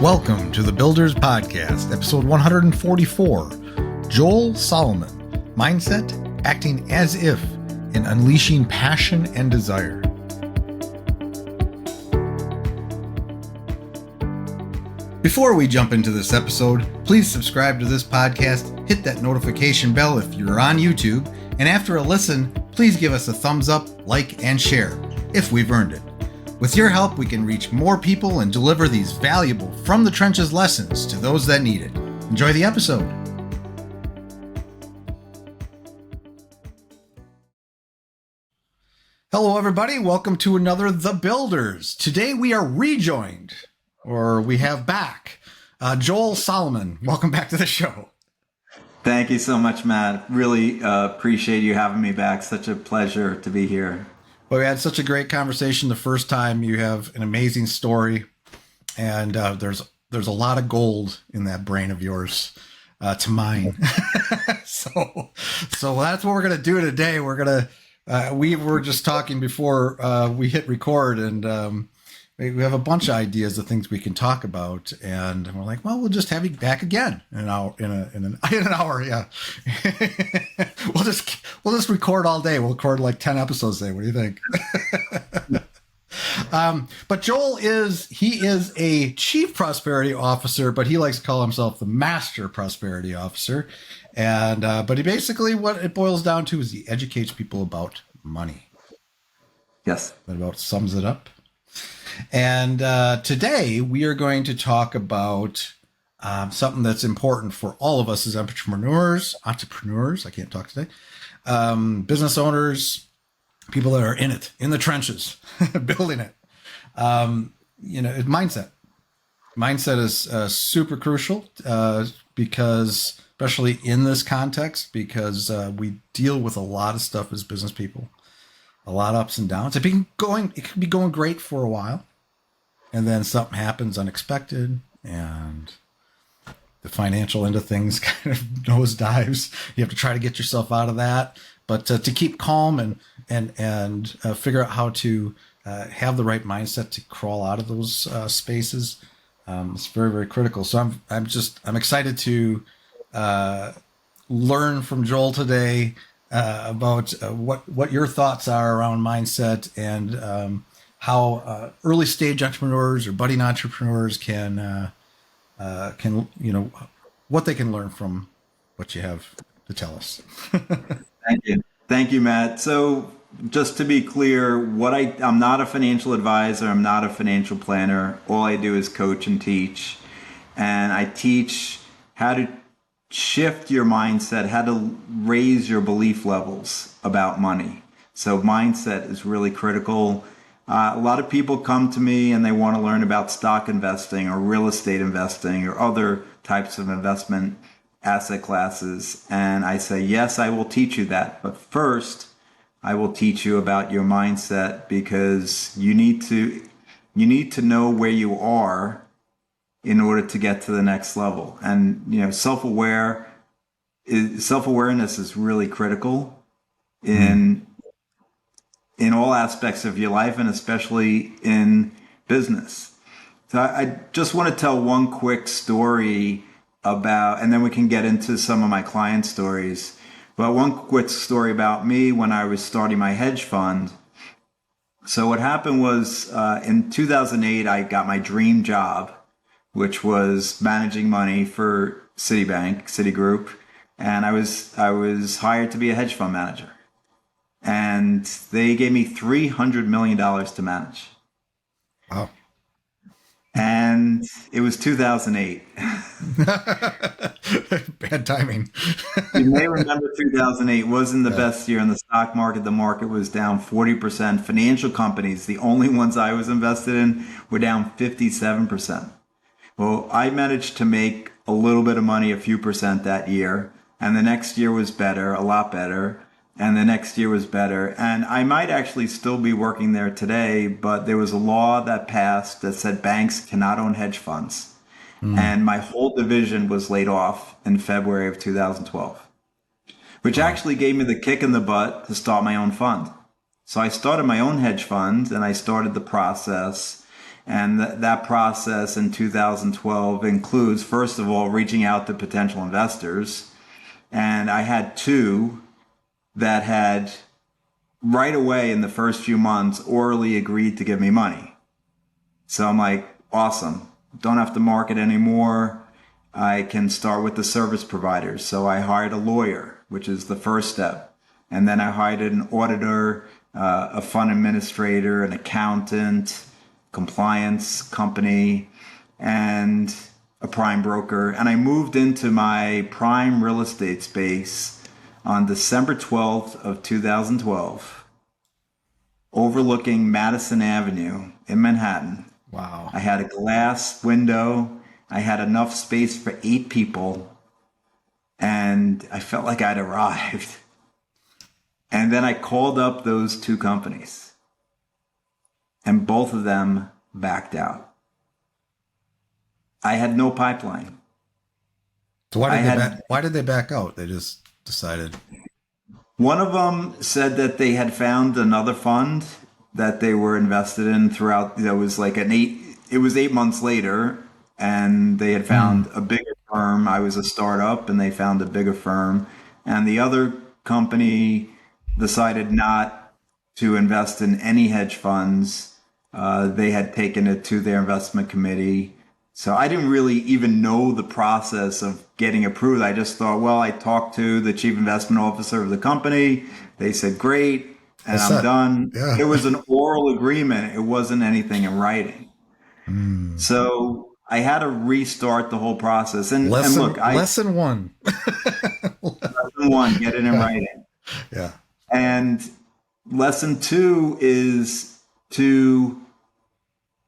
Welcome to the Builders Podcast, episode 144. Joel Salomon, Mindset, Acting as If, and Unleashing Passion and Desire. Before we jump into this episode, please subscribe to this podcast, hit that notification bell if you're on YouTube, and after a listen, please give us a thumbs up, like, and share, if we've earned it. With your help, we can reach more people and deliver these valuable from the trenches lessons to those that need it. Enjoy the episode. Hello, everybody. Welcome to another The Builders. Today we are rejoined, or we have back, Joel Salomon. Welcome back to the show. Thank you so much, Matt. Really appreciate you having me back. Such a pleasure to be here. Well, we had such a great conversation the first time. You have an amazing story, and there's a lot of gold in that brain of yours to mine. so that's what we're gonna do today. We're gonna we were just talking before we hit record, and we have a bunch of ideas of things we can talk about, and we're like, well, we'll just have you back again in an hour. In an hour, yeah. We'll just record all day. We'll record like 10 episodes today. What do you think? But Joel is a chief prosperity officer, but he likes to call himself the master prosperity officer. And but he basically, what it boils down to is he educates people about money. Yes, That about sums it up. And today we are going to talk about something that's important for all of us as entrepreneurs. I can't talk today. Business owners, people that are in it, in the trenches, building it. Mindset. Mindset is super crucial because, especially in this context, because we deal with a lot of stuff as business people. A lot of ups and downs. It could be going great for a while, and then something happens unexpected, and the financial end of things kind of nosedives. You have to try to get yourself out of that, but to keep calm and figure out how to have the right mindset to crawl out of those spaces. It's very, very critical. So I'm excited to learn from Joel today. About what your thoughts are around mindset and how early stage entrepreneurs or budding entrepreneurs can what they can learn from what you have to tell us. Thank you, Matt. So just to be clear, I'm not a financial advisor. I'm not a financial planner. All I do is coach and teach, and I teach how to shift your mindset, how to raise your belief levels about money. So mindset is really critical. A lot of people come to me and they want to learn about stock investing or real estate investing or other types of investment asset classes. And I say, yes, I will teach you that. But first, I will teach you about your mindset, because you need to know where you are in order to get to the next level. And self-awareness is really critical in all aspects of your life, and especially in business. So I just want to tell one quick story about, and then we can get into some of my client stories. But one quick story about me when I was starting my hedge fund. So what happened was in 2008, I got my dream job, which was managing money for Citigroup, and I was hired to be a hedge fund manager, and they gave me $300 million to manage. Wow! And it was 2008. Bad timing. You may remember 2008 wasn't the best year in the stock market. The market was down 40%. Financial companies, the only ones I was invested in, were down 57%. Well, I managed to make a little bit of money, a few percent that year. And the next year was better, a lot better. And the next year was better. And I might actually still be working there today, but there was a law that passed that said banks cannot own hedge funds. And my whole division was laid off in February of 2012, which actually gave me the kick in the butt to start my own fund. So I started my own hedge fund, and I started the process. And that process in 2012 includes, first of all, reaching out to potential investors. And I had two that had right away in the first few months orally agreed to give me money. So I'm like, awesome. Don't have to market anymore. I can start with the service providers. So I hired a lawyer, which is the first step. And then I hired an auditor, a fund administrator, an accountant, compliance company, and a prime broker. And I moved into my prime real estate space on December 12th of 2012, overlooking Madison Avenue in Manhattan. Wow. I had a glass window. I had enough space for 8 people, and I felt like I'd arrived. And then I called up those 2 companies, and both of them backed out. I had no pipeline. So why did they back out? They just decided. One of them said that they had found another fund that they were invested in throughout. That was like it was 8 months later, and they had found a bigger firm. I was a startup, and they found a bigger firm. And the other company decided not to invest in any hedge funds. They had taken it to their investment committee. So I didn't really even know the process of getting approved. I just thought, well, I talked to the chief investment officer of the company. They said, great, and I'm done. Yeah. It was an oral agreement. It wasn't anything in writing. So I had to restart the whole process. And look, lesson one. lesson one, get it in writing. Yeah. And lesson 2 is to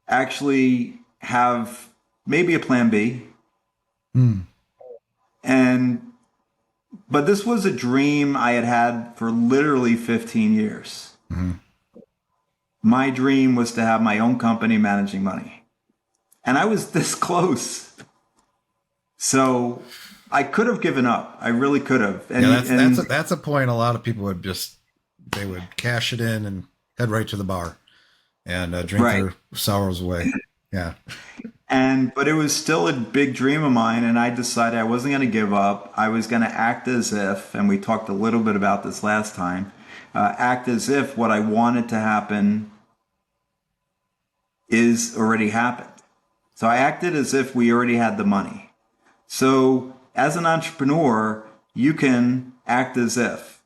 actually have maybe a plan B. But this was a dream I had had for literally 15 years. My dream was to have my own company managing money. And I was this close. So I could have given up. I really could have. And, that's a point a lot of people would they would cash it in and head right to the bar and drink their sorrows away. Yeah. But it was still a big dream of mine, and I decided I wasn't going to give up. I was going to act as if, and we talked a little bit about this last time, act as if what I wanted to happen is already happened. So I acted as if we already had the money. So as an entrepreneur, you can act as if,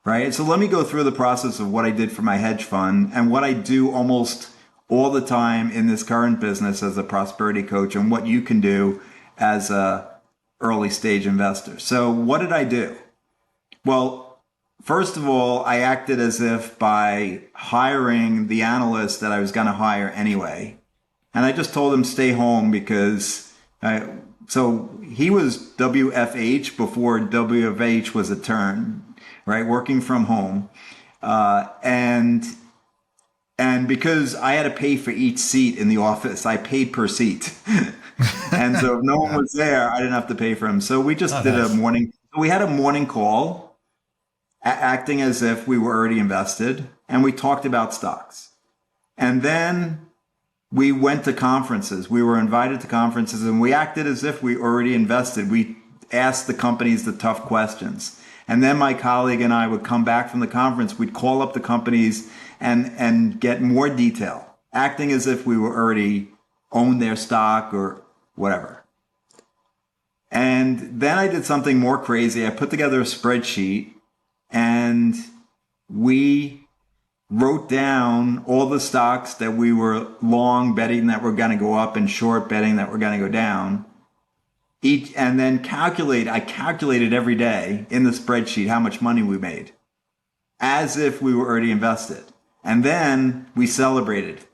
right? So let me go through the process of what I did for my hedge fund and what I do almost all the time in this current business as a prosperity coach, and what you can do as a early stage investor. So what did I do? Well, first of all, I acted as if by hiring the analyst that I was going to hire anyway. And I just told him stay home because so he was WFH before WFH was a term, right? Working from home. And because I had to pay for each seat in the office, I paid per seat. And so if no one was there, I didn't have to pay for him. So we just did a morning. We had a morning call, acting as if we were already invested, and we talked about stocks. And then we went to conferences. We were invited to conferences, and we acted as if we already invested. We asked the companies the tough questions. And then my colleague and I would come back from the conference. We'd call up the companies and get more detail, acting as if we were already owned their stock or whatever. And then I did something more crazy. I put together a spreadsheet, and we wrote down all the stocks that we were long betting that were going to go up and short betting that were going to go down. And then I calculated every day in the spreadsheet how much money we made, as if we were already invested. And then we celebrated.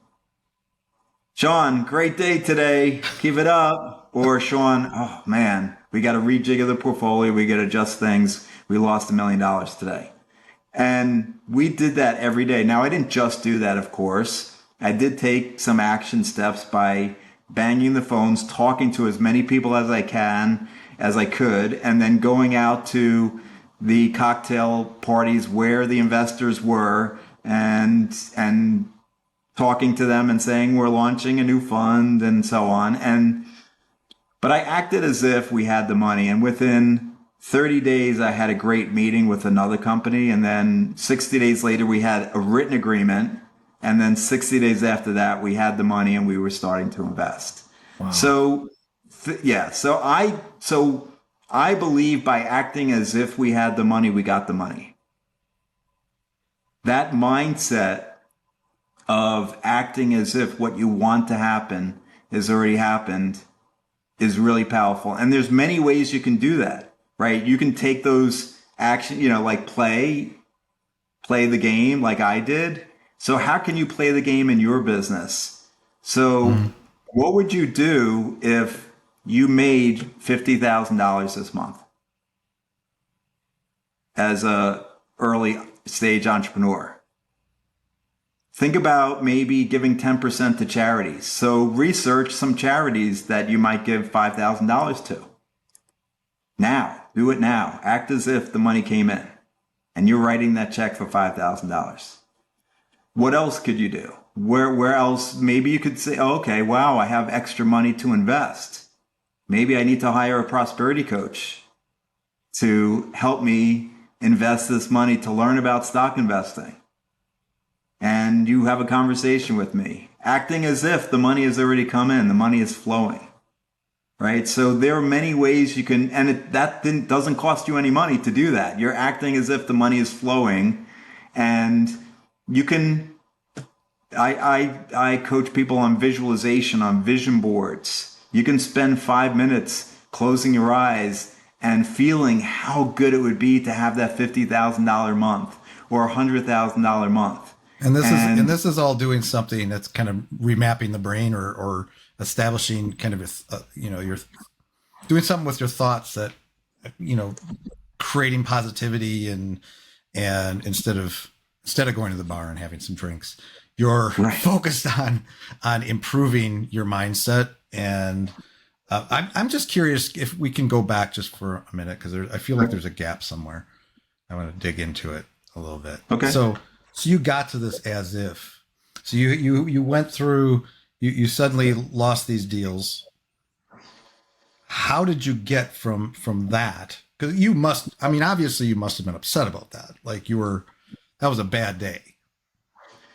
Sean, great day today. Keep it up. Or Sean, oh man, we got to rejigger the portfolio. We got to adjust things. We lost $1 million today. And we did that every day. Now, I didn't just do that, of course. I did take some action steps by banging the phones, talking to as many people as I could, and then going out to the cocktail parties where the investors were and talking to them and saying we're launching a new fund and so on. But I acted as if we had the money, and within 30 days I had a great meeting with another company, and then 60 days later we had a written agreement, and then 60 days after that we had the money and we were starting to invest. Wow. So yeah, so I believe by acting as if we had the money, we got the money. That mindset of acting as if what you want to happen has already happened is really powerful. And there's many ways you can do that, right? You can take those action, like play the game like I did. So how can you play the game in your business? So Mm. what would you do if you made $50,000 this month as a early stage entrepreneur? Think about maybe giving 10% to charities. So research some charities that you might give $5,000 to. Now, do it now. Act as if the money came in and you're writing that check for $5,000. What else could you do? Where else? Maybe you could say, oh, okay, wow, I have extra money to invest. Maybe I need to hire a prosperity coach to help me invest this money to learn about stock investing. And you have a conversation with me, acting as if the money has already come in, the money is flowing, right? So there are many ways you can, and doesn't cost you any money to do that. You're acting as if the money is flowing, and you can. I coach people on visualization, on vision boards. You can spend 5 minutes closing your eyes and feeling how good it would be to have that $50,000 month or $100,000 month. And And this is all doing something that's kind of remapping the brain, or establishing kind of you're doing something with your thoughts that, you know creating positivity, and instead of going to the bar and having some drinks, you're right. focused on improving your mindset. And I'm just curious if we can go back just for a minute, because I feel like there's a gap somewhere. I want to dig into it a little bit. Okay. So you got to this as if. So you went through. You suddenly lost these deals. How did you get from that? Because you must. I mean, obviously, you must have been upset about that. Like that was a bad day,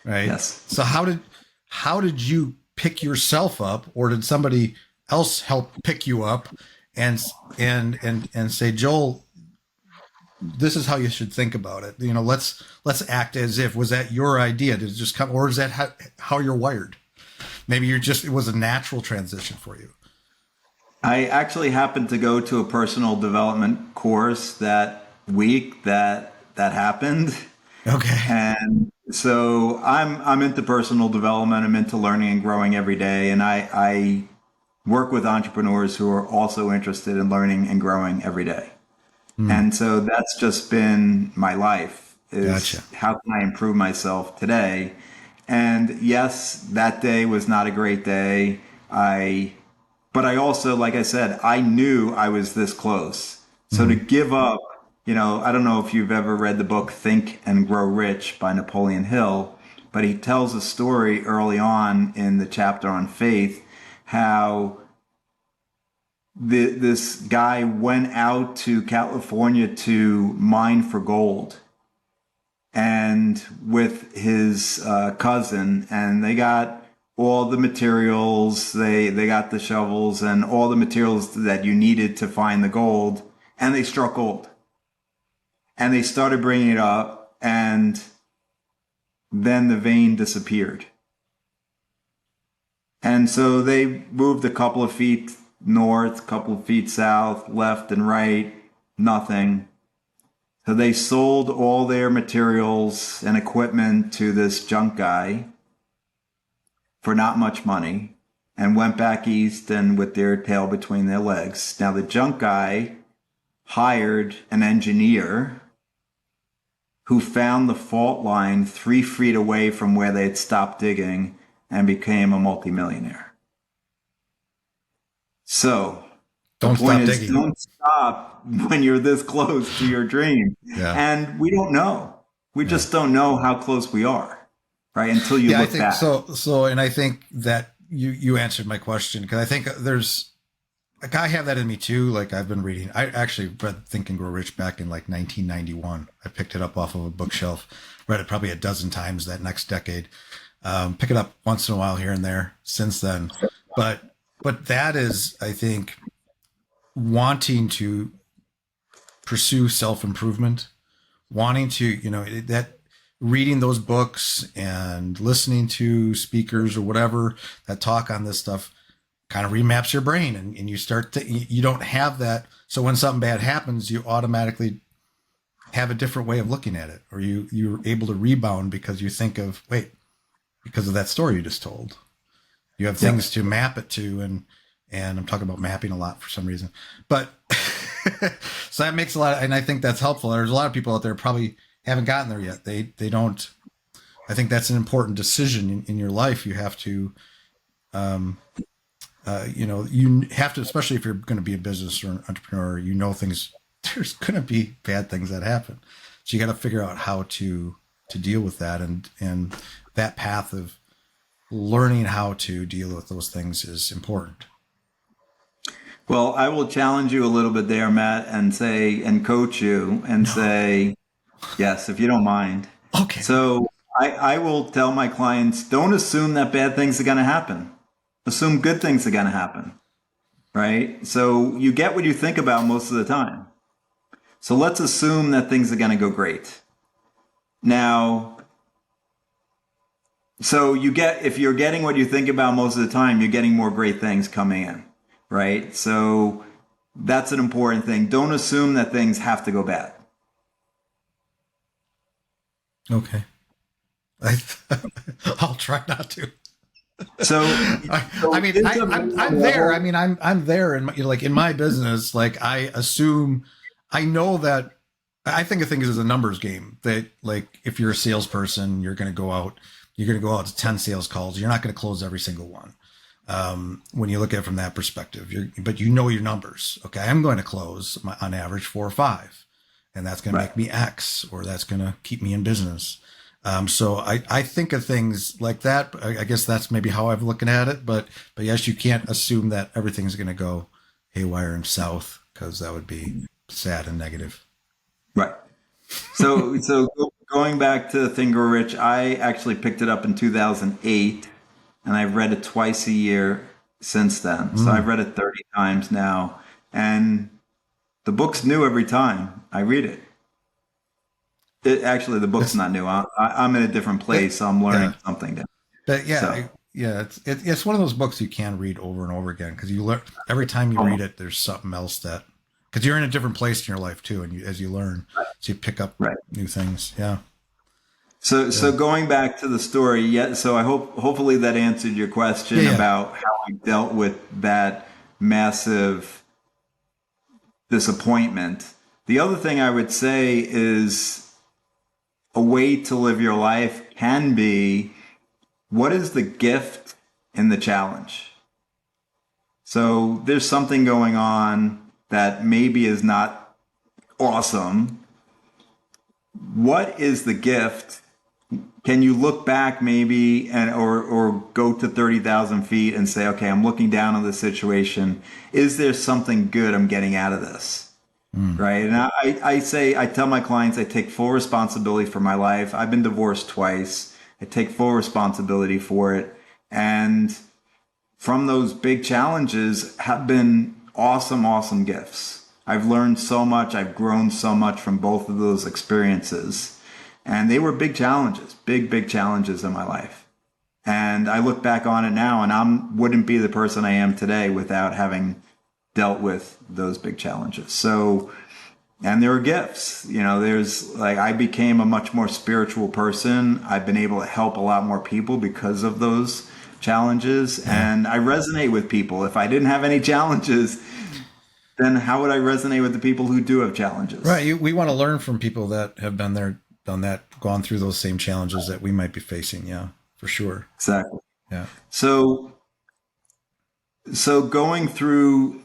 right? Yes. So how did you pick yourself up, or did somebody else help pick you up, and and say, Joel, this is how you should think about it. Let's act as if. Was that your idea? Did it just come, or is that how you're wired? Maybe it was a natural transition for you. I actually happened to go to a personal development course that week that happened. Okay. And so I'm into personal development. I'm into learning and growing every day. And I work with entrepreneurs who are also interested in learning and growing every day. Hmm. And so that's just been my life, is Gotcha. how can I improve myself today? And yes, that day was not a great day. But I also, like I said, I knew I was this close. So to Hmm. give up, I don't know if you've ever read the book Think and Grow Rich by Napoleon Hill, but he tells a story early on in the chapter on faith, how this guy went out to California to mine for gold, and with his cousin, and they got all the materials. They got the shovels and all the materials that you needed to find the gold, and they struck gold. And they started bringing it up, and then the vein disappeared. And so they moved a couple of feet north, a couple of feet south, left and right, nothing. So they sold all their materials and equipment to this junk guy for not much money, and went back east and with their tail between their legs. Now the junk guy hired an engineer who found the fault line 3 feet away from where they had stopped digging and became a multimillionaire. So the Don't point stop is, digging. don't stop when you're this close to your dream. Yeah. And we don't know. We Yeah. just don't know how close we are, right? Until you Yeah, I look think back. so. So, and I think that you answered my question, because I think there's like, I have that in me too. Like, I've been reading. I actually read Think and Grow Rich back in like 1991. I picked it up off of a bookshelf. Read it probably a dozen times that next decade. Pick it up once in a while here and there since then. But that is, I think, wanting to pursue self improvement, wanting to, that reading those books and listening to speakers or whatever that talk on this stuff kind of remaps your brain, and you start to, you don't have that. So when something bad happens, you automatically have a different way of looking at it, or you're able to rebound because you think of, wait, because of that story you just told. You have Yeah. things to map it to, and I'm talking about mapping a lot for some reason. But so that makes a lot and I think that's helpful. There's a lot of people out there probably haven't gotten there yet. They don't. I think that's an important decision in your life. You have to you have to, especially if you're going to be a business or an entrepreneur, things, there's going to be bad things that happen. So you got to figure out how to deal with that, and that path of learning how to deal with those things is important. Well, I will challenge you a little bit there, Matt, and say, and coach you and No. say, yes, if you don't mind. Okay. So I will tell my clients, don't assume that bad things are going to happen. Assume good things are going to happen, right? So you get what you think about most of the time. So let's assume that things are going to go great. Now, so if you're getting what you think about most of the time, you're getting more great things coming in, right? So that's an important thing. Don't assume that things have to go bad. Okay. I, I'll try not to. So, I mean, it's a I'm mental there. I level. mean, I'm there in my, like in my business. Like, I assume, I know that, I think of things as a numbers game. That, like, if you're a salesperson, you're going to go out to 10 sales calls. You're not going to close every single one. When you look at it from that perspective, but you know your numbers. Okay, I'm going to close on average 4 or 5, and that's going to Right. make me X, or that's going to keep me in business. So I think of things like that. I guess that's maybe how I'm looking at it. But yes, you can't assume that everything's going to go haywire and south, because that would be sad and negative. Right. Going back to Think Rich, I actually picked it up in 2008, and I've read it twice a year since then. So I've Mm. read it 30 times now, and the book's new every time I read it. Actually, the book's It's not new. I'm in a different it, place, so I'm learning yeah, something different. but yeah, So, yeah. It's one of those books you can read over and over again, because you learn every time you read almost it. There's something else that, because you're in a different place in your life too, and as you learn, so you pick up right. new things. Yeah, So yeah, going back to the story, yeah. So hopefully that answered your yeah, question yeah. about how I dealt with that massive disappointment. The other thing I would say is a way to live your life can be, what is the gift in the challenge? So there's something going on that maybe is not awesome. What is the gift? Can you look back maybe and or go to 30,000 feet and say, okay, I'm looking down on this situation. Is there something good I'm getting out of this? Mm. Right. And I tell my clients, I take full responsibility for my life. I've been divorced twice. I take full responsibility for it. And from those big challenges have been awesome, awesome gifts. I've learned so much. I've grown so much from both of those experiences. And they were big challenges, big, big challenges in my life. And I look back on it now, and wouldn't be the person I am today without having dealt with those big challenges. So, and there are gifts. There's like, I became a much more spiritual person. I've been able to help a lot more people because of those challenges, Yeah. and I resonate with people. If I didn't have any challenges, then how would I resonate with the people who do have Right. challenges? We want to learn from people that have been there, done that, gone through those same challenges that we might be facing. Yeah, for sure. Exactly. Yeah. So, going through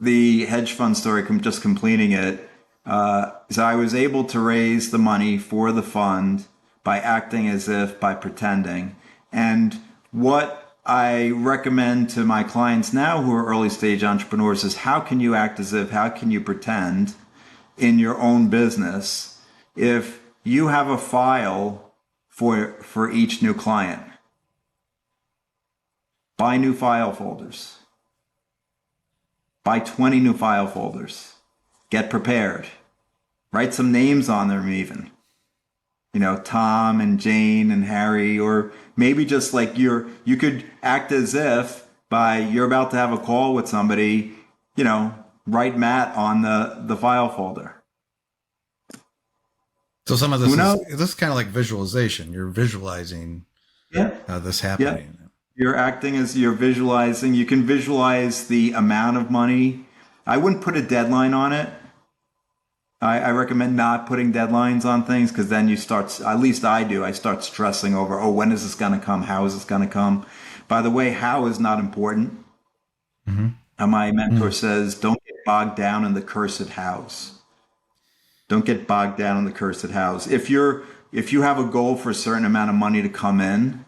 the hedge fund story, just completing it. So I was able to raise the money for the fund, by acting as if, by pretending. And what I recommend to my clients now who are early stage entrepreneurs is how can you act as if, how can you pretend in your own business if you have a file for each new client? Buy new file folders. Buy 20 new file folders. Get prepared. Write some names on them even. You know, Tom and Jane and Harry, or maybe just like you could act as if you're about to have a call with somebody, you know, write Matt on the file folder. So some of this is kind of like visualization. You're visualizing this happening. Yeah. You're acting as you're visualizing. You can visualize the amount of money. I wouldn't put a deadline on it. I recommend not putting deadlines on things because then you start, at least I do, I start stressing over, oh, when is this going to come? How is this going to come? By the way, how is not important. Mm-hmm. And my mentor says, don't get bogged down in the cursed hows. Don't get bogged down in the cursed hows. If you have a goal for a certain amount of money to come in,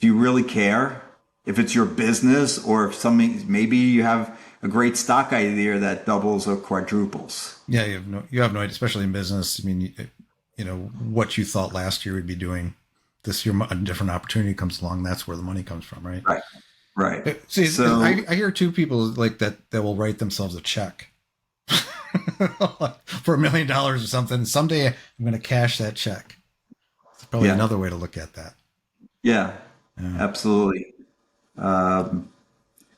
if you really care, if it's your business or if something, maybe you have a great stock idea that doubles or quadruples. Yeah, you have no idea, especially in business. I mean, you know what you thought last year would be doing. This year, a different opportunity comes along. That's where the money comes from, right? Right. See, so I hear two people like that will write themselves a check for $1 million or something. Someday I'm going to cash that check. It's probably another way to look at that. Yeah. Absolutely.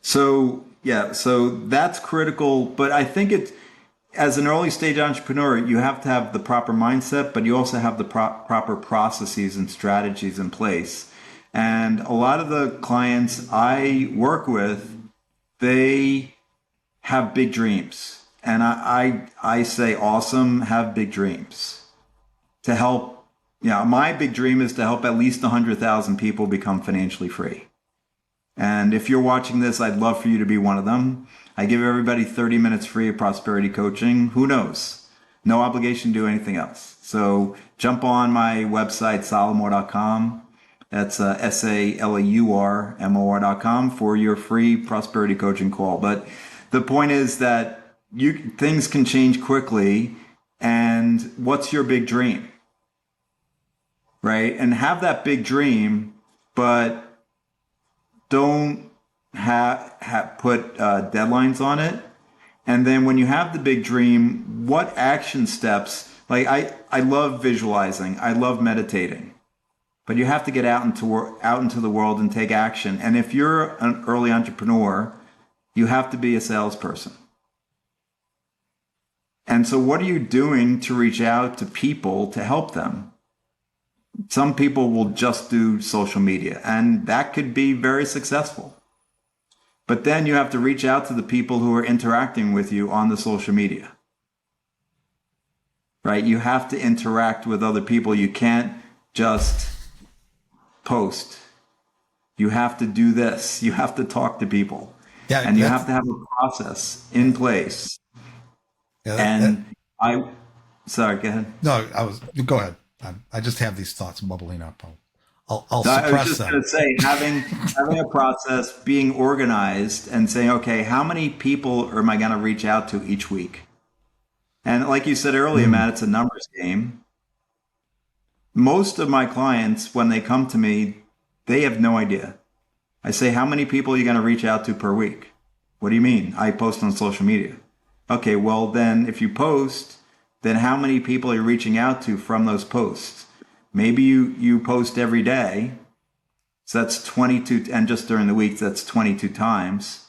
So that's critical. But I think as an early stage entrepreneur, you have to have the proper mindset, but you also have the proper processes and strategies in place. And a lot of the clients I work with, they have big dreams. And I say, awesome, have big dreams to help. Yeah, my big dream is to help at least 100,000 people become financially free. And if you're watching this, I'd love for you to be one of them. I give everybody 30 minutes free of prosperity coaching. Who knows? No obligation to do anything else. So jump on my website, salomon.com. That's SALAURMOR.com for your free prosperity coaching call. But the point is that things can change quickly. And what's your big dream? Right? And have that big dream, but don't put deadlines on it. And then when you have the big dream, what action steps? Like I love visualizing. I love meditating. But you have to get out into the world and take action. And if you're an early entrepreneur, you have to be a salesperson. And so what are you doing to reach out to people to help them? Some people will just do social media, and that could be very successful. But then you have to reach out to the people who are interacting with you on the social media. Right? You have to interact with other people. You can't just post. You have to do this. You have to talk to people. Yeah, and you have to have a process in place. Yeah, Sorry, go ahead. No, go ahead. I just have these thoughts bubbling up. I'll I was suppress just them. going to say, having a process, being organized, and saying, okay, how many people am I going to reach out to each week? And like you said earlier, Matt, it's a numbers game. Most of my clients, when they come to me, they have no idea. I say, how many people are you going to reach out to per week? What do you mean? I post on social media. Okay, well then if you post, then how many people are you reaching out to from those posts? Maybe you post every day. So that's 22, and just during the week, that's 22 times.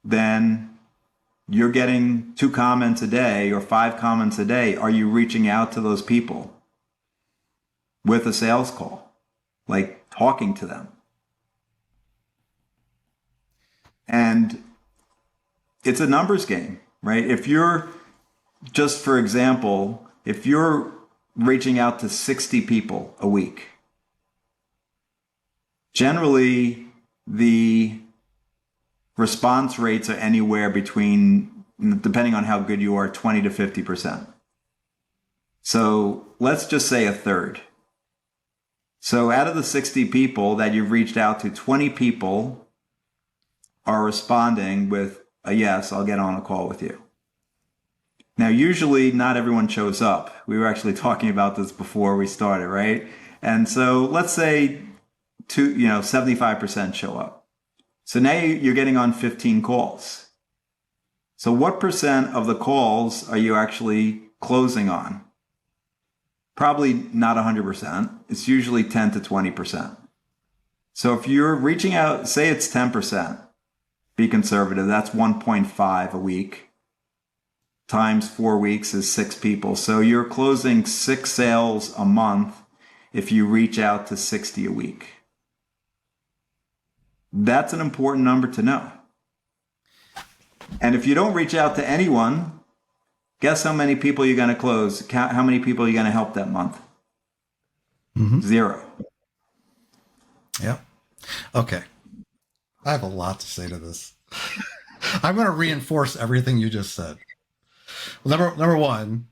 Then you're getting 2 comments a day or 5 comments a day. Are you reaching out to those people with a sales call? Like talking to them? And it's a numbers game, right? If you're, just for example, if you're reaching out to 60 people a week, generally the response rates are anywhere between, depending on how good you are, 20 to 50%. So let's just say a third. So out of the 60 people that you've reached out to, 20 people are responding with a yes, I'll get on a call with you. Now, usually not everyone shows up. We were actually talking about this before we started, right? And so let's say 75% show up. So now you're getting on 15 calls. So what percent of the calls are you actually closing on? Probably not 100%. It's usually 10 to 20%. So if you're reaching out, say it's 10%, be conservative, that's 1.5 a week. Times 4 weeks is 6 people. So you're closing 6 sales a month if you reach out to 60 a week. That's an important number to know. And if you don't reach out to anyone, guess how many people you're going to close? How many people you're going to help that month? Mm-hmm. 0. Yeah. Okay. I have a lot to say to this. I'm going to reinforce everything you just said. Well, number one,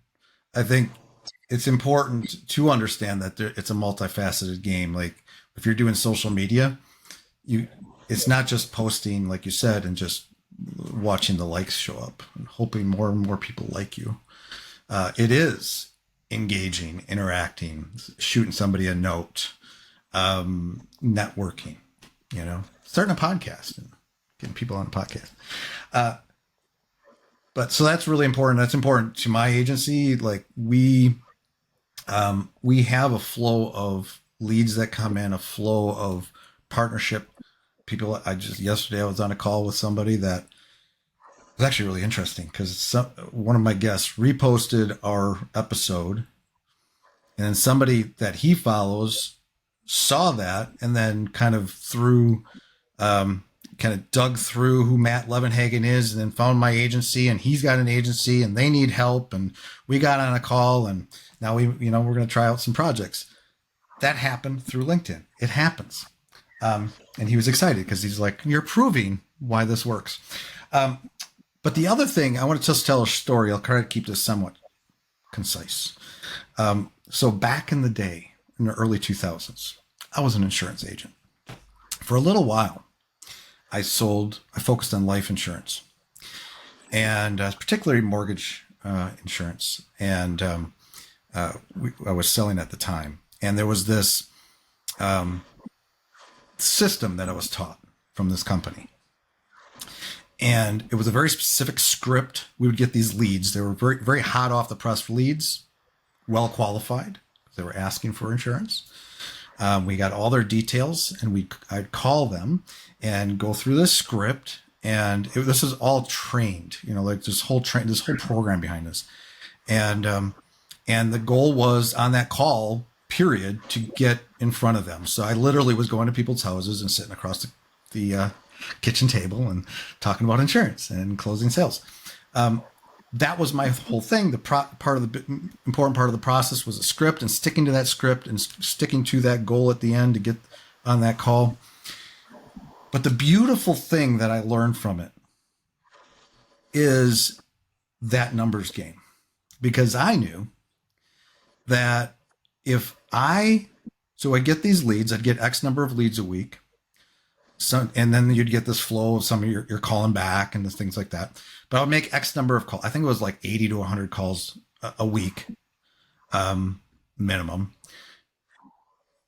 I think it's important to understand that it's a multifaceted game. Like if you're doing social media, it's not just posting, like you said, and just watching the likes show up and hoping more and more people like you. It is engaging, interacting, shooting somebody a note, networking, starting a podcast and getting people on a podcast. But so that's really important. That's important to my agency. Like we have a flow of leads that come in, a flow of partnership people. Yesterday I was on a call with somebody that was actually really interesting because one of my guests reposted our episode, and then somebody that he follows saw that and then kind of dug through who Matt Levenhagen is and then found my agency, and he's got an agency and they need help. And we got on a call, and now we're going to try out some projects. That happened through LinkedIn. It happens. And he was excited because he's like, you're proving why this works. But the other thing, I want to just tell a story. I'll try to keep this somewhat concise. So back in the day, in the early 2000s, I was an insurance agent. For a little while, I focused on life insurance and particularly mortgage insurance. And I was selling at the time. And there was this system that I was taught from this company. And it was a very specific script. We would get these leads. They were very, very hot off the press leads, well qualified. They were asking for insurance. We got all their details, and I'd call them and go through this script. And this is all trained, like this whole program behind this. And the goal was on that call period to get in front of them. So I literally was going to people's houses and sitting across the kitchen table and talking about insurance and closing sales. That was my whole thing. The important part of the process was a script and sticking to that script and sticking to that goal at the end to get on that call. But the beautiful thing that I learned from it is that numbers game, because I knew that so I get these leads, I'd get X number of leads a week. And then you'd get this flow of some of you're calling back and things like that. But I would make X number of calls. I think it was like 80 to 100 calls a week, minimum.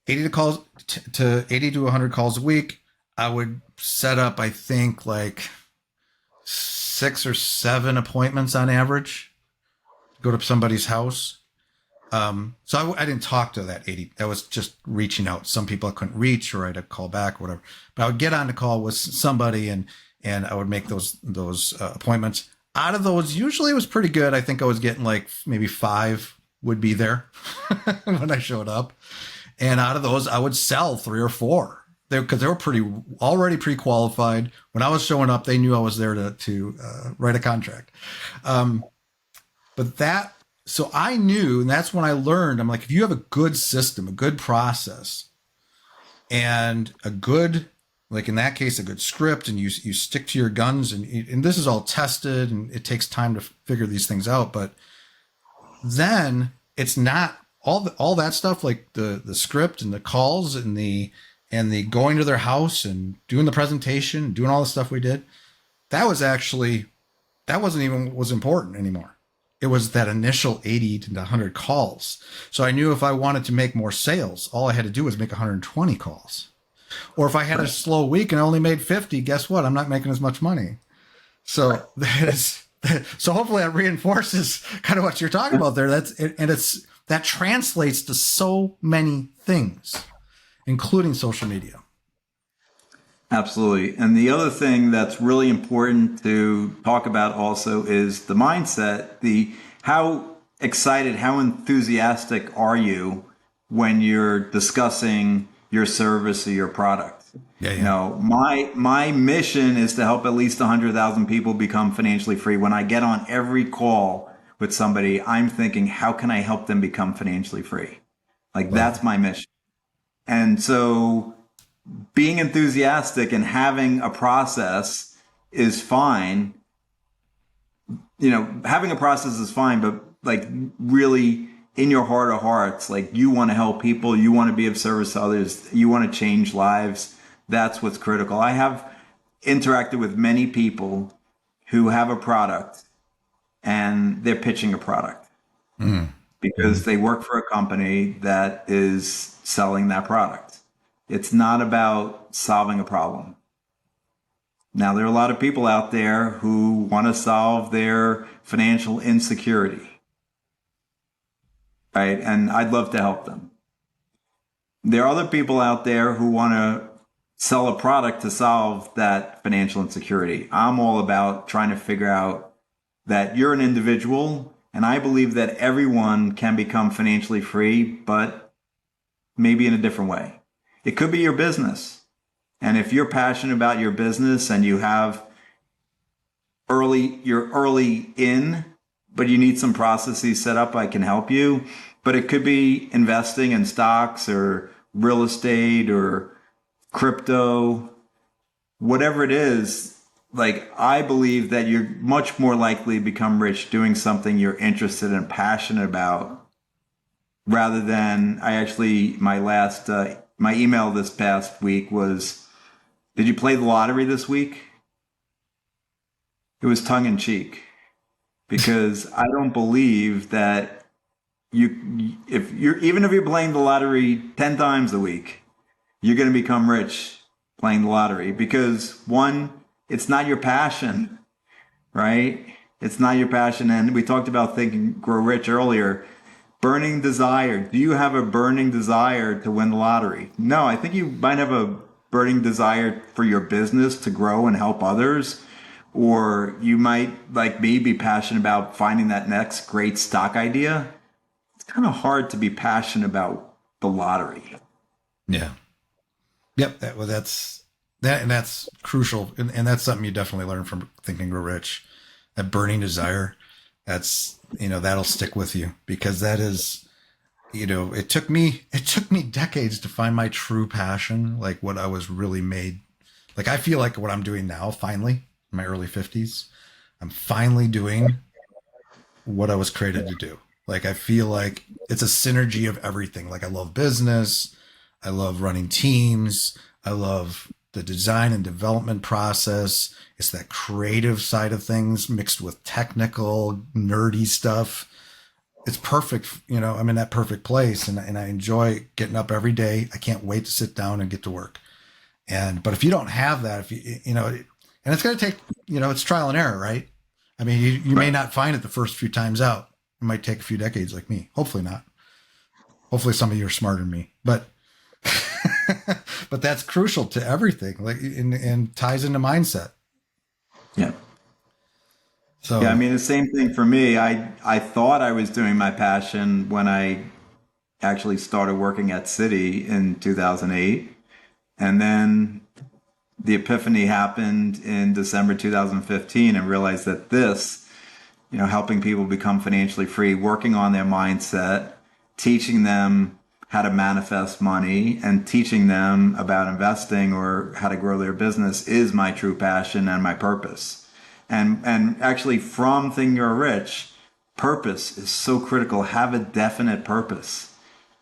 80 to 100 calls a week. I would set up, I think, like 6 or 7 appointments on average. Go to somebody's house. So I didn't talk to that 80. I was just reaching out. Some people I couldn't reach, or I'd call back, or whatever. But I would get on the call with somebody, and I would make those appointments. Out of those, usually it was pretty good. I think I was getting like maybe 5 would be there when I showed up. And out of those, I would sell 3 or 4 because they were already pre-qualified. When I was showing up, they knew I was there to write a contract. So I knew, and that's when I learned, I'm like, if you have a good system, a good process, and a good, like in that case, a good script, and you stick to your guns, and this is all tested, and it takes time to figure these things out. But then it's not all that stuff, like the script and the calls and the going to their house and doing the presentation, doing all the stuff we did. That was actually, that wasn't even what was important anymore. It was that initial 80 to 100 calls. So I knew if I wanted to make more sales, all I had to do was make 120 calls. Or if I had a slow week and I only made 50, guess what? I'm not making as much money. So that is, so hopefully that reinforces kind of what you're talking about there. That translates to so many things, including social media. Absolutely. And the other thing that's really important to talk about also is the mindset, the how excited, how enthusiastic are you when you're discussing your service or your product? Yeah, You yeah. know, my mission is to help at least 100,000 people become financially free. When I get on every call with somebody, I'm thinking, how can I help them become financially free? Like Love that's it. my mission. And so being enthusiastic and having a process is fine. You know, having a process is fine, but like really in your heart of hearts, like you want to help people, you want to be of service to others, you want to change lives. That's what's critical. I have interacted with many people who have a product and they're pitching a product Mm. because Mm. they work for a company that is selling that product. It's not about solving a problem. Now, there are a lot of people out there who want to solve their financial insecurity, right? And I'd love to help them. There are other people out there who want to sell a product to solve that financial insecurity. I'm all about trying to figure out that you're an individual, and I believe that everyone can become financially free, but maybe in a different way. It could be your business. And if you're passionate about your business and you're early in, but you need some processes set up, I can help you. But it could be investing in stocks or real estate or crypto, whatever it is. Like, I believe that you're much more likely to become rich doing something you're interested and passionate about rather than my email this past week was, did you play the lottery this week? It was tongue in cheek because I don't believe that even if you're playing the lottery 10 times a week, you're going to become rich playing the lottery because one, it's not your passion, right? It's not your passion. And we talked about Think and Grow Rich earlier. Burning desire. Do you have a burning desire to win the lottery? No, I think you might have a burning desire for your business to grow and help others. Or you might, like me, be passionate about finding that next great stock idea. It's kind of hard to be passionate about the lottery. Yeah. Yep. And that's crucial. And that's something you definitely learn from Think and Grow Rich. That burning desire, that's, that'll stick with you because that is, it took me decades to find my true passion, like what I was really made. Like, I feel like what I'm doing now, finally, in my early 50s, I'm finally doing what I was created to do. Like, I feel like it's a synergy of everything. Like, I love business. I love running teams. I love the design and development process. It's that creative side of things mixed with technical, nerdy stuff. It's perfect. I'm in that perfect place and I enjoy getting up every day. I can't wait to sit down and get to work. But if you don't have that, if and it's going to take, it's trial and error, right? I mean, you may Right. not find it the first few times out. It might take a few decades like me. Hopefully not. Hopefully some of you are smarter than me, but, but that's crucial to everything, like, and ties into mindset. Yeah. Yeah, I So, mean, the same thing for me. I thought I was doing my passion when I actually started working at Citi in 2008. And then the epiphany happened in December 2015 and realized that helping people become financially free, working on their mindset, teaching them how to manifest money and teaching them about investing or how to grow their business is my true passion and my purpose. And actually from Think You're Rich, purpose is so critical. Have a definite purpose,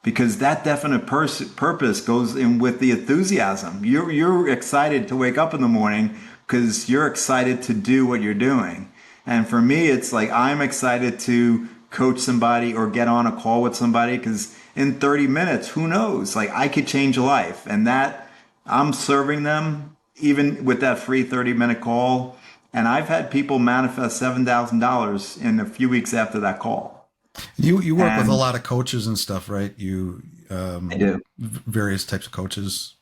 because that definite purpose goes in with the enthusiasm. You're excited to wake up in the morning because you're excited to do what you're doing. And for me, it's like I'm excited to coach somebody or get on a call with somebody because in 30 minutes, who knows? Like I could change a life, and that I'm serving them even with that free 30-minute call. And I've had people manifest $7,000 in a few weeks after that call. You work with a And lot of coaches and stuff, right? You I do. various types of coaches.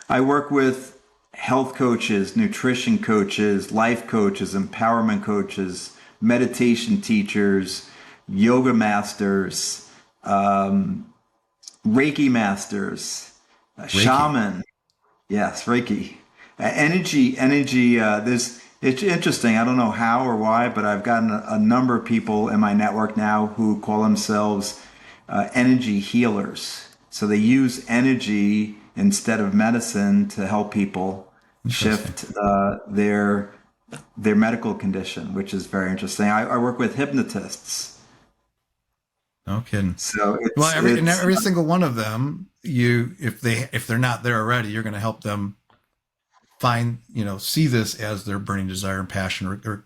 I work with health coaches, nutrition coaches, life coaches, empowerment coaches, meditation teachers, yoga masters, Reiki masters, Reiki. shaman. Yes, Reiki. Energy. It's interesting. I don't know how or why, but I've gotten a number of people in my network now who call themselves energy healers. So they use energy instead of medicine to help people Interesting. shift their medical condition, which is very interesting. I work with hypnotists, No kidding. so Well, it's every single one of them, if they're not there already, you're going to help them find, see this as their burning desire and passion, or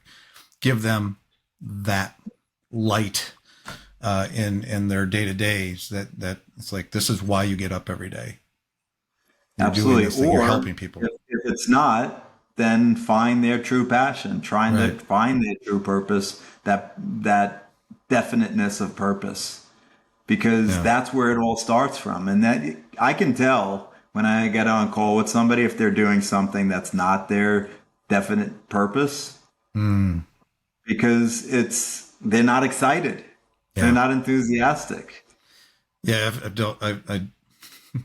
give them that light in their day to days. That it's like, this is why you get up every day. You're doing this absolutely. thing. You're Or helping people. if it's not, then find their true passion, trying to Right. find their true purpose, that definiteness of purpose, because Yeah. that's where it all starts from. And that I can tell when I get on call with somebody if they're doing something that's not their definite purpose, Mm, because they're not excited, they're yeah. not enthusiastic. Yeah. I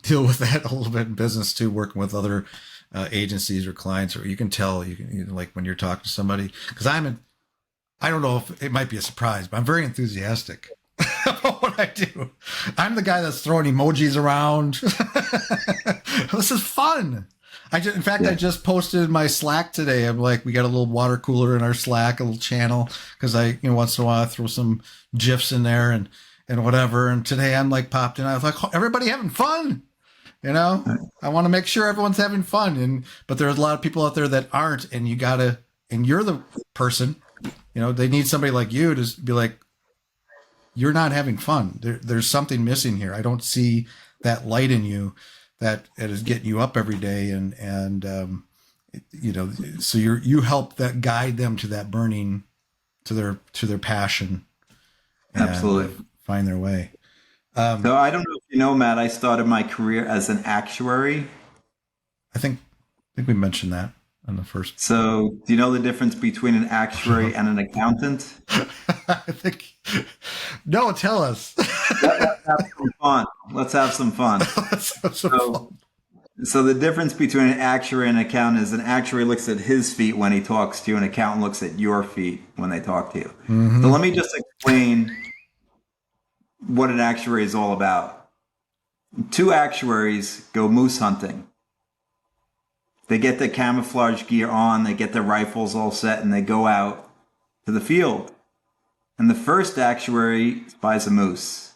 deal with that a little bit in business too, working with other agencies or clients, or you can tell, like when you're talking to somebody, because I don't know if it might be a surprise, but I'm very enthusiastic about what I do. I'm the guy that's throwing emojis around. This is fun. In fact, I Yeah. just posted my Slack today. I'm like, we got a little water cooler in our Slack, a little channel, because once in a while I throw some GIFs in there and whatever. And today I'm like popped in. I was like, everybody having fun. I want to make sure everyone's having fun. But there's a lot of people out there that aren't, and and you're the person, they need somebody like you to be like, you're not having fun. There's something missing here. I don't see that light in you that is getting you up every day. So you help that guide them to that burning, to their passion, and Absolutely. find their way. So I don't know if you know, Matt, I started my career as an actuary. I think we mentioned that on the first. So do you know the difference between an actuary and an accountant? I think. No, tell us. Let's have some fun. Let's have some fun. Let's have some So, fun. so the difference between an actuary and an accountant is an actuary looks at his feet when he talks to you, an accountant looks at your feet when they talk to you. So Mm-hmm. let me just explain what an actuary is all about. Two actuaries go moose hunting. They get their camouflage gear on, they get their rifles all set, and they go out to the field. And the first actuary spies a moose.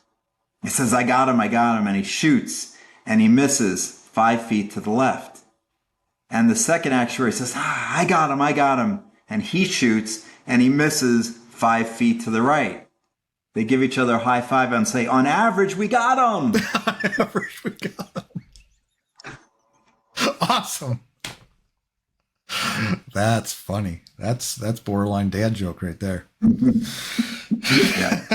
He says, I got him, and he shoots, and he misses 5 feet to the left. And the second actuary says, I got him, and he shoots, and he misses 5 feet to the right. They give each other a high five and say, on average, we got him. We got awesome. That's funny. That's borderline dad joke right there. Yeah.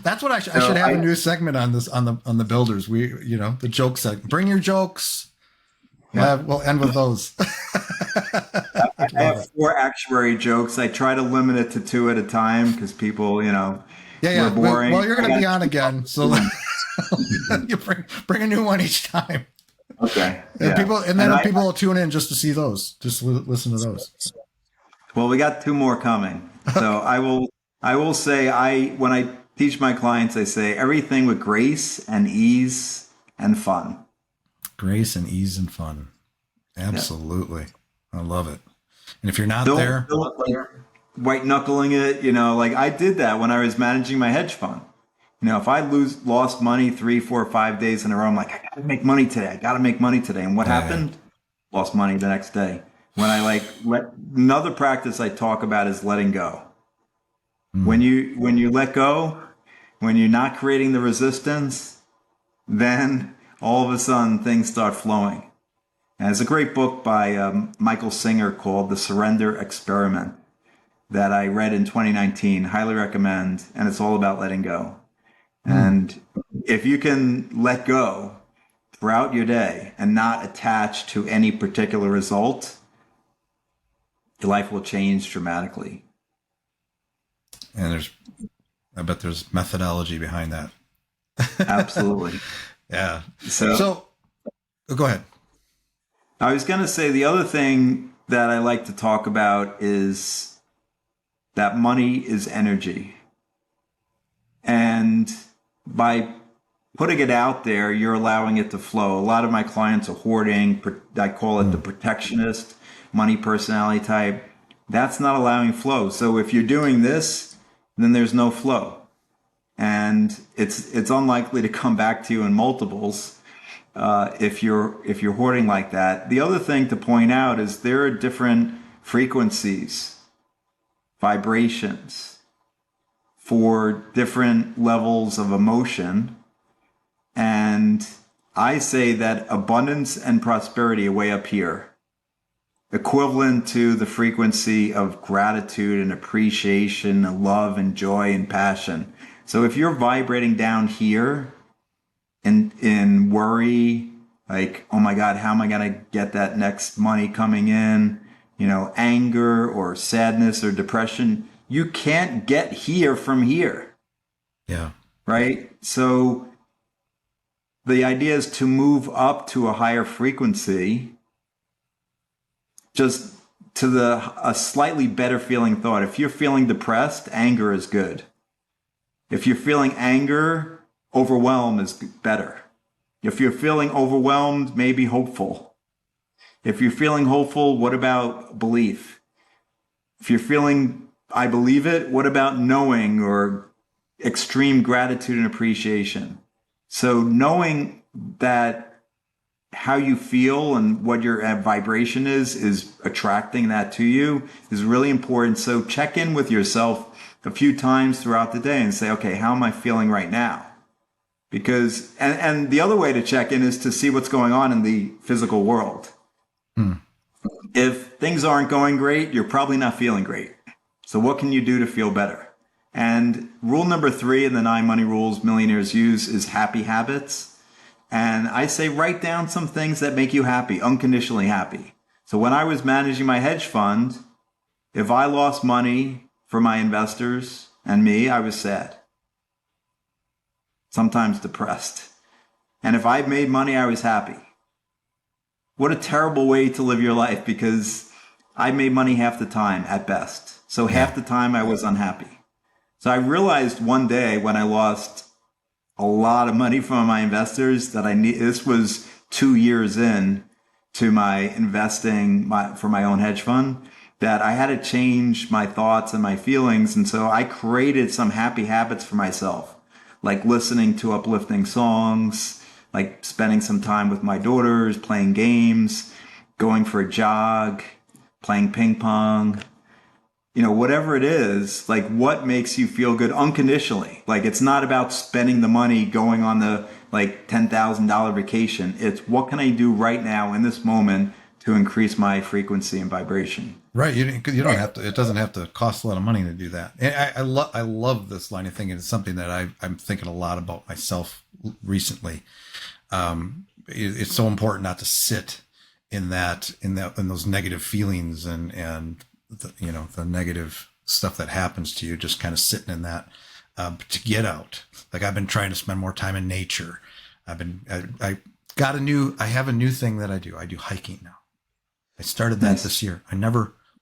That's what I should So have a new segment on this on the builders. The joke segment. Bring your jokes. Yeah. We'll end with those. I I love have it. 4 actuary jokes. I try to limit it to 2 at a time because people, Yeah, we're yeah. boring. Well, you're I going to be got on again, so you bring a new one each time. okay. And Yeah. then people will tune in just to see those, just listen to those. Well, we got 2 more coming. So I will say when I teach my clients, I say everything with grace and ease and fun. Grace and ease and fun. Yeah. Absolutely. I love it. And if you're not Don't there, don't white knuckling it, like I did that when I was managing my hedge fund. If I lost money 3, 4, 5 days in a row, I'm like, I gotta make money today. I gotta make money today. And what Yeah, yeah. happened? Lost money the next day. When I another practice I talk about is letting go. Mm. When you let go, when you're not creating the resistance, then all of a sudden things start flowing. And there's a great book by Michael Singer called The Surrender Experiment that I read in 2019. Highly recommend. And it's all about letting go. Mm. And if you can let go throughout your day and not attach to any particular result, your life will change dramatically. And I bet there's methodology behind that. Absolutely. Yeah. So So go ahead. I was going to say the other thing that I like to talk about is that money is energy. And by putting it out there, you're allowing it to flow. A lot of my clients are hoarding. I call it the Mm. protectionist money personality type. That's not allowing flow. So if you're doing this, then there's no flow. And it's unlikely to come back to you in multiples if you're hoarding like that. The other thing to point out is there are different frequencies, vibrations for different levels of emotion. And I say that abundance and prosperity are way up here, equivalent to the frequency of gratitude and appreciation and love and joy and passion. So if you're vibrating down here in worry, like, oh my God, how am I going to get that next money coming in? Anger or sadness or depression, you can't get here from here, Yeah. right? So the idea is to move up to a higher frequency, just to a slightly better feeling thought. If you're feeling depressed, anger is good. If you're feeling anger, overwhelm is better. If you're feeling overwhelmed, maybe hopeful. If you're feeling hopeful, what about belief? If you're feeling I believe it, what about knowing or extreme gratitude and appreciation? So knowing that how you feel and what your vibration is attracting that to you is really important. So check in with yourself a few times throughout the day and say, okay, how am I feeling right now? Because and the other way to check in is to see what's going on in the physical world. Mm. If things aren't going great, you're probably not feeling great. So what can you do to feel better? And rule number 3 in the 9 money rules millionaires use is happy habits. And I say write down some things that make you happy, unconditionally happy. So when I was managing my hedge fund, if I lost money for my investors and me, I was sad, sometimes depressed. And if I made money, I was happy. What a terrible way to live your life, because I made money half the time at best. So Yeah. half the time I was unhappy. So I realized one day when I lost a lot of money from my investors that this was 2 years in to my investing for my own hedge fund, that I had to change my thoughts and my feelings. And so I created some happy habits for myself, like listening to uplifting songs, like spending some time with my daughters, playing games, going for a jog, playing ping pong, whatever it is, like what makes you feel good unconditionally. Like it's not about spending the money going on the like $10,000 vacation. It's what can I do right now in this moment to increase my frequency and vibration. Right. You don't have to, it doesn't have to cost a lot of money to do that. And I love this line of thinking. It's something that I'm thinking a lot about myself recently. It's so important not to sit in those negative feelings and the negative stuff that happens to you, just kind of sitting in that, to get out. Like I've been trying to spend more time in nature. I have a new thing that I do. I do hiking now. I started that Nice. this year.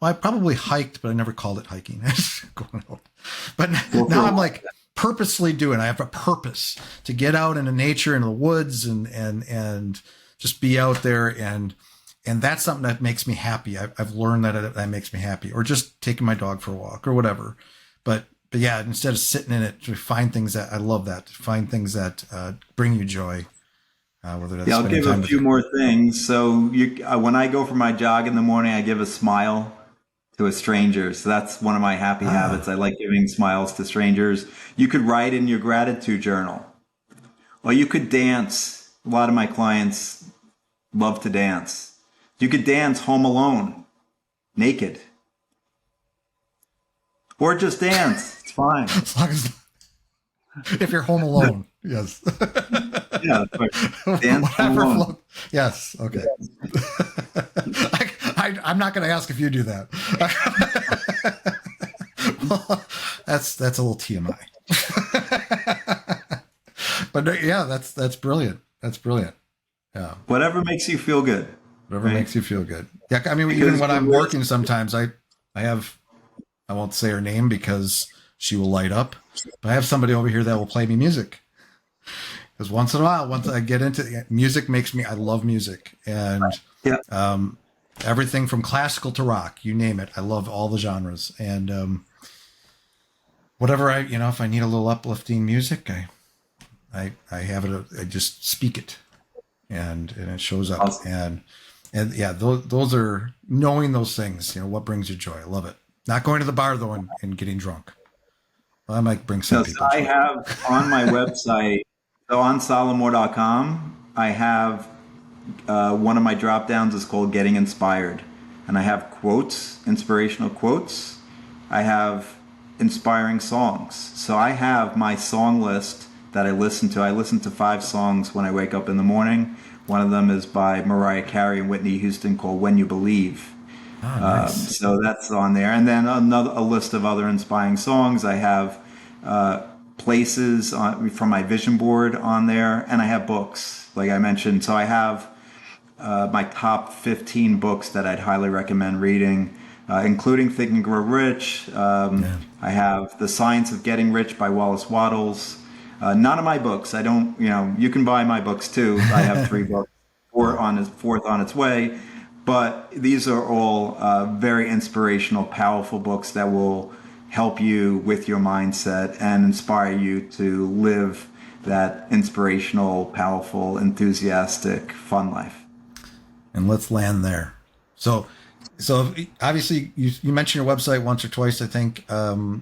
I probably hiked, but I never called it hiking. I was going out. But Well, now I'm like purposely I have a purpose to get out into nature, into the woods and just be out there. And And that's something that makes me happy. I've learned that makes me happy, or just taking my dog for a walk or whatever. But yeah, instead of sitting in it, to find things that I love, that to find things that bring you joy, whether that's Yeah, I'll spending give a time with few your. more things. So when I go for my jog in the morning, I give a smile to a stranger. So that's one of my happy habits. Ah, I like giving smiles to strangers. You could write in your gratitude journal, or you could dance. A lot of my clients love to dance. You could dance home alone, naked, or just dance. It's fine. as long as if you're home alone, yes. Yeah, but dance home Whatever alone. float. Yes. Okay. I'm not going to ask if you do that. Well, that's a little TMI. But yeah, that's brilliant. That's brilliant. Yeah. Whatever makes you feel good, Whatever right? makes you feel good. Yeah. I mean, even Because when the I'm worst, working, sometimes I have, I won't say her name because she will light up, but I have somebody over here that will play me music. Because once in a while, once I get into music, makes me, I love music. And yeah, everything from classical to rock, you name it. I love all the genres. And whatever if I need a little uplifting music, I have it, I just speak it, and it shows up. awesome. And yeah, those are knowing those things, what brings you joy. I love it. Not going to the bar though and getting drunk. Well, I might bring some No, so people I joy. have on my website, so on solomore.com, I have one of my drop downs is called Getting Inspired. And I have quotes, inspirational quotes. I have inspiring songs. So I have my song list that I listen to. I listen to 5 songs when I wake up in the morning. One of them is by Mariah Carey and Whitney Houston called When You Believe. Ah, nice. So that's on there, and then a list of other inspiring songs. I have places from my vision board on there, and I have books, like I mentioned. So I have my top 15 books that I'd highly recommend reading, including Think and Grow Rich. Yeah. I have The Science of Getting Rich by Wallace Wattles. None of my books. I don't. You can buy my books too. I have 3 books, Wow. fourth on its way. But these are all very inspirational, powerful books that will help you with your mindset and inspire you to live that inspirational, powerful, enthusiastic, fun life. And let's land there. So obviously you mentioned your website once or twice, I think.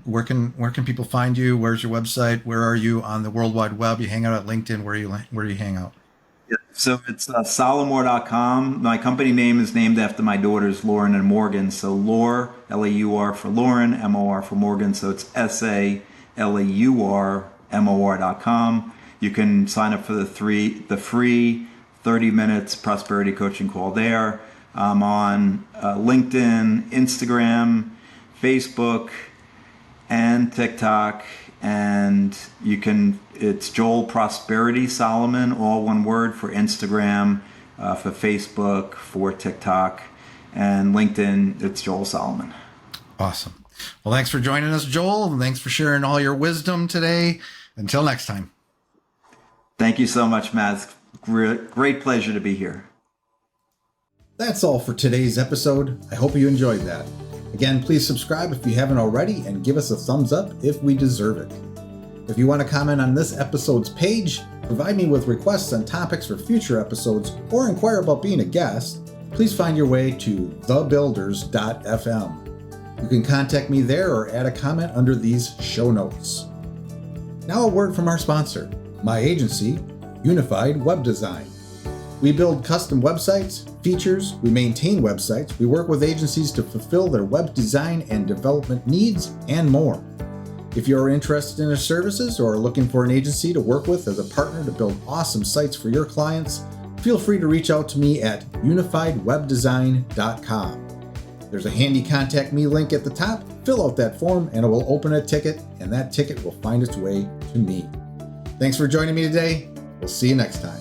Where can people find you? Where's your website? Where are you on the World Wide Web? You hang out at LinkedIn. Where do you hang out? Yeah. So it's solomore.com. My company name is named after my daughters, Lauren and Morgan. So Laur, Laur for Lauren, Mor for Morgan. So it's SALAURMOR.com. You can sign up for the free 30 minutes prosperity coaching call there. I'm on LinkedIn, Instagram, Facebook, and TikTok. And it's Joel Prosperity Solomon, all one word, for Instagram, for Facebook, for TikTok, and LinkedIn, it's Joel Salomon. Awesome. Well, thanks for joining us, Joel, and thanks for sharing all your wisdom today. Until next time. Thank you so much, Matt. It's great pleasure to be here. That's all for today's episode. I hope you enjoyed that. Again, please subscribe if you haven't already and give us a thumbs up if we deserve it. If you want to comment on this episode's page, provide me with requests on topics for future episodes, or inquire about being a guest, please find your way to thebuilders.fm. You can contact me there or add a comment under these show notes. Now a word from our sponsor, my agency, Unified Web Design. We build custom websites, features, we maintain websites, we work with agencies to fulfill their web design and development needs, and more. If you're interested in our services or are looking for an agency to work with as a partner to build awesome sites for your clients, feel free to reach out to me at unifiedwebdesign.com. There's a handy contact me link at the top. Fill out that form and it will open a ticket, and that ticket will find its way to me. Thanks for joining me today. We'll see you next time.